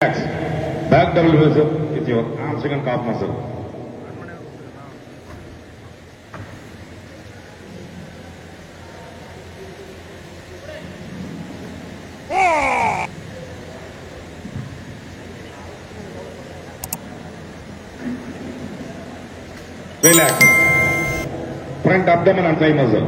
Back double muscle with your hamstring and calf muscle. Relax. Front abdomen and thigh muscle.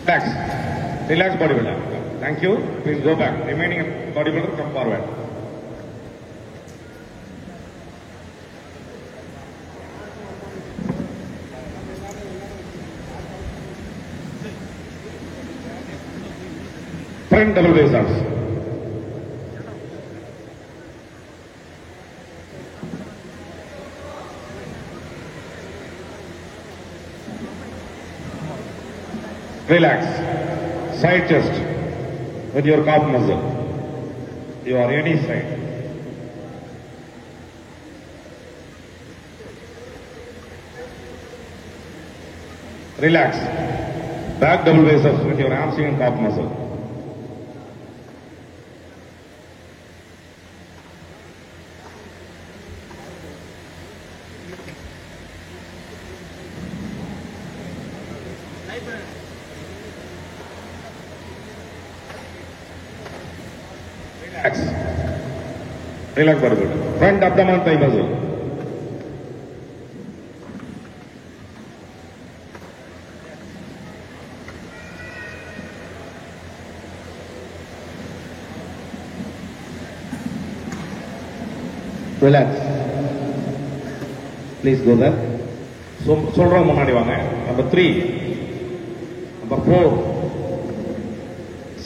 Relax. Relax bodybuilder. Thank you. Please go back. Remaining bodybuilder come forward. Front double bicep. Relax. Side chest with your calf muscle. You are any side. Relax. Back double biceps with your hamstring and calf muscle. Relax. Relax bodybuilder. Front abdomen thigh muscle. Relax. Please go there. சொல்றோம் முன்னாடி வாங்க. Number 3, number 4,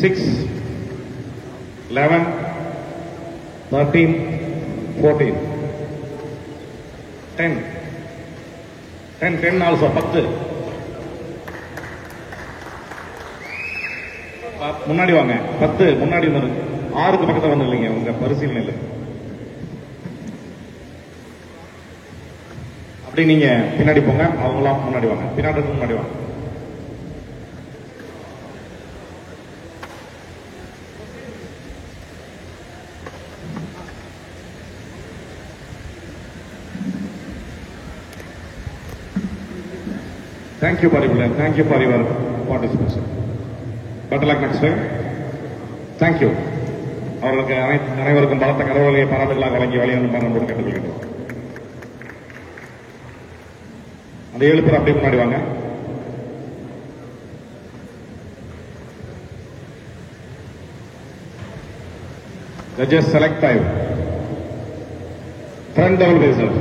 6, 11, 13, 14, 10 also 10. முன்னாடி வாங்க. 10 முன்னாடி வந்து 6க்கு பக்கத்துல வந்து இல்லைங்க உங்க பரிசீலனையில். அப்படி நீங்க பின்னாடி போங்க. அவங்களாம் முன்னாடி வாங்க. பின்னாடி முன்னாடி வாங்க. Thank you, bodybuilder. Thank you for your participation. Better luck next time. Thank you. அவர்களுக்கு அனைவருக்கும் பலத்த கடவுளையை பாராட்டுகளாக வழங்கி வழியனுப்பான கேட்டுக்கொள்கிறோம். அந்த 7 பேர் அப்படியே முன்னாடி வாங்க. Judges select 5. Front double bicep.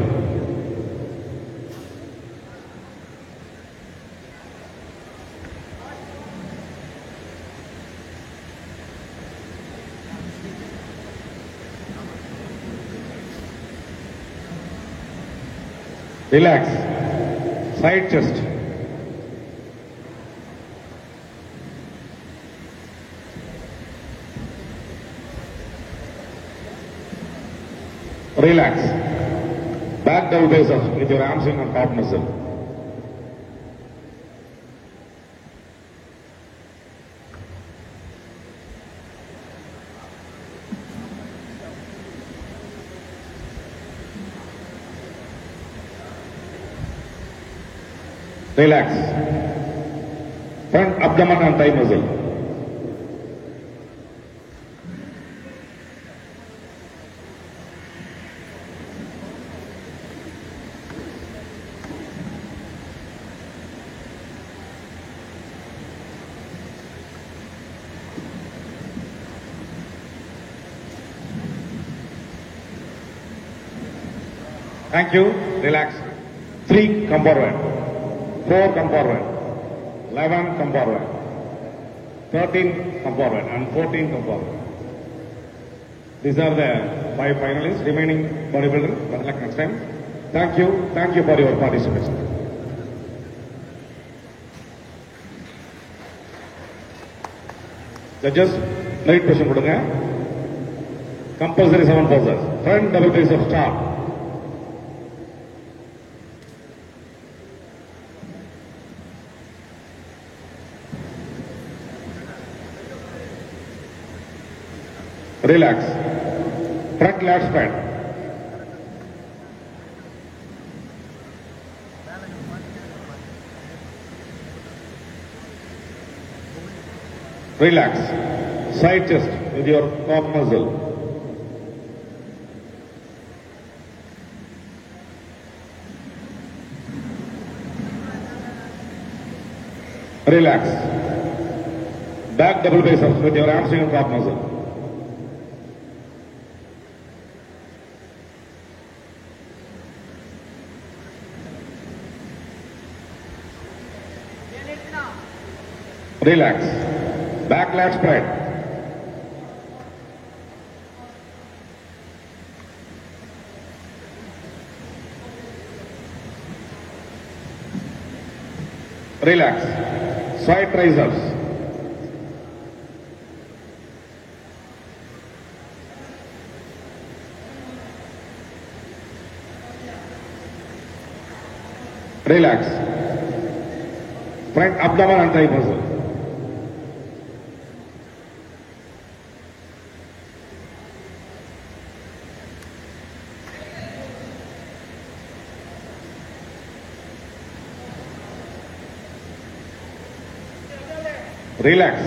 Relax. Side chest. Relax. Back double biceps with your hamstring and calf muscle. Relax. Front abdomen and thigh muscle. Thank you. Relax. 3 come forward. 4 come forward, 11 come forward, 13 come forward, and 14 come forward. These are the 5 finalists. Remaining bodybuilder. Good luck next time. Thank you for your participation. Judges, light question கொடுங்க. Compulsory 7 poses. Front double face of star. Relax. Front lat spread. Relax. Side chest with your top muscle. Relax. Back double biceps with your hamstring and top muscle. Relax. Back lat spread. Relax. Side triceps. Relax. Front abdomen and thigh muscle. Relax.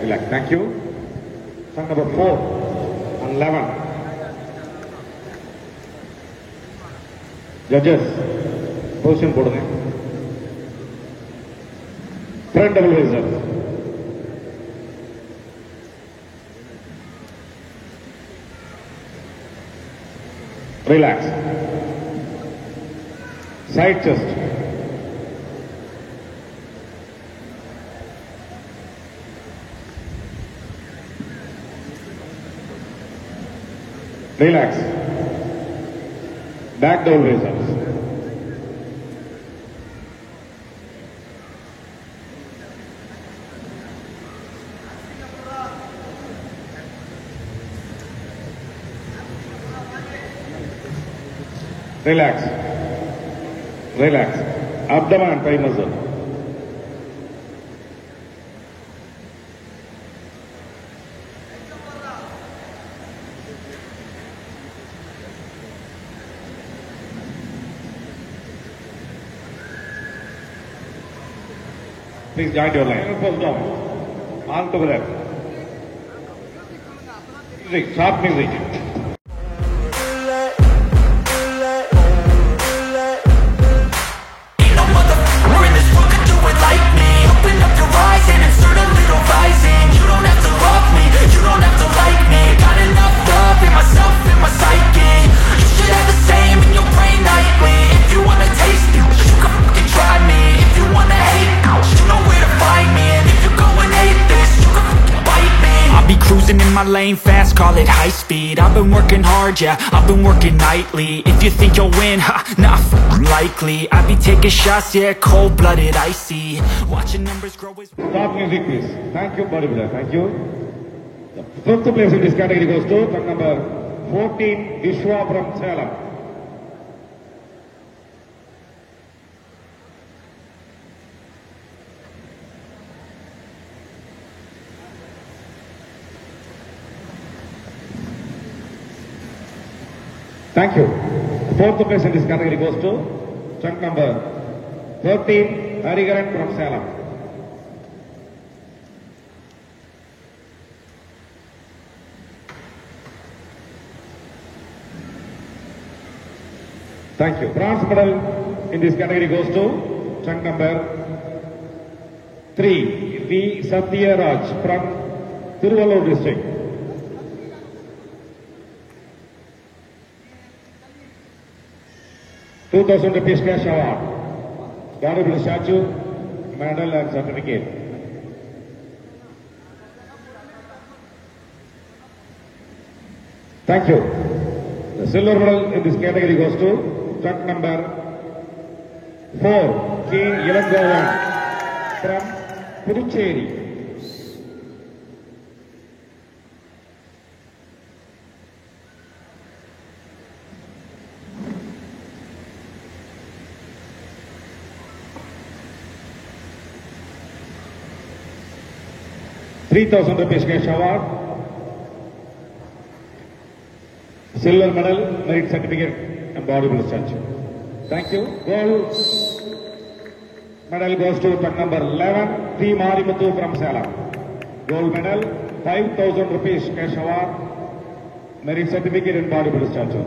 Relax. Thank you. Song number 4 and 11. Judges, position போடுங்க. Front double visor. Relax. Side chest. Relax. Back down raises. Relax. Relax. Abdomen and thigh muscle. Please join your line. Pose down. All together. Music. Sharp music. Cruising in my lane fast, call it high speed. I've been working hard, yeah, I've been working nightly. If you think you'll win, ha, not likely. I be taking shots, yeah, cold-blooded, icy. Watching numbers grow as... Stop music, please. Thank you, bodybuilder. Thank you. The fifth place in this category goes to truck number 14, Vishwa from Salem. Thank you. Fourth place in this category goes to chunk number 13, Harigaran from Salem. Thank you. Bronze medal in this category goes to chunk number 3, V. Satya Raj from Tiruvallur district. ₹2,000 cash award. Honorable statue, medal and certificate. Thank you. The silver medal in this category goes to truck number 4, King Ilangovan from Puducherry. . 3,000 rupees cash award. Silver medal, merit certificate, and bodybuilder statue. Thank you. Gold medal goes to truck number 11, T. Marimuthu from Salem. Gold medal, 5,000 rupees cash award, merit certificate, and bodybuilder statue.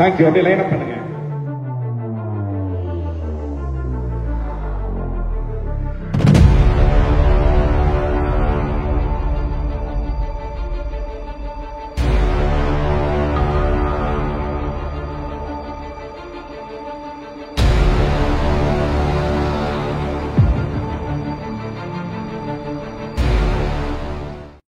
Thank you. அப்படியே line up பண்ணுங்க.